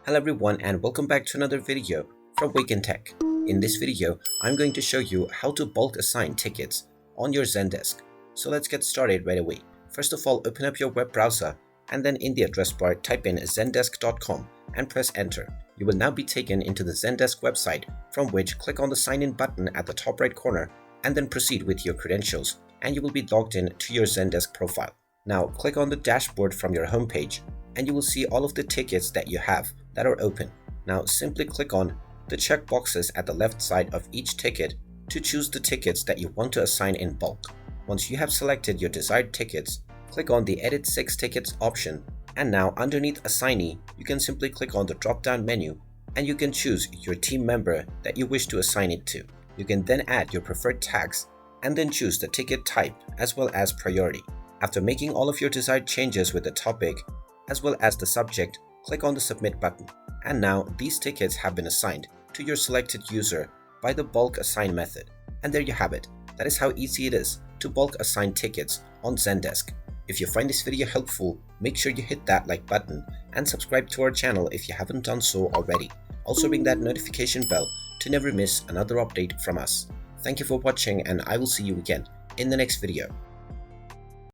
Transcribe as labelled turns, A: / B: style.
A: Hello everyone and welcome back to another video from Wake&Tech. In this video, I'm going to show you how to bulk assign tickets on your Zendesk. So let's get started right away. First of all, open up your web browser and then in the address bar type in zendesk.com and press enter. You will now be taken into the Zendesk website, from which click on the sign in button at the top right corner and then proceed with your credentials and you will be logged in to your Zendesk profile. Now click on the dashboard from your homepage and you will see all of the tickets that you have that are open. Now simply click on the check boxes at the left side of each ticket to choose the tickets that you want to assign in bulk. Once you have selected your desired tickets, click on the Edit 6 Tickets option, and now underneath Assignee, you can simply click on the drop-down menu and you can choose your team member that you wish to assign it to. You can then add your preferred tags and then choose the ticket type as well as priority. After making all of your desired changes with the topic as well as the subject, click on the Submit button. And now these tickets have been assigned to your selected user by the bulk assign method. And there you have it. That is how easy it is to bulk assign tickets on Zendesk. If you find this video helpful, make sure you hit that like button and subscribe to our channel if you haven't done so already. Also ring that notification bell to never miss another update from us. Thank you for watching and I will see you again in the next video.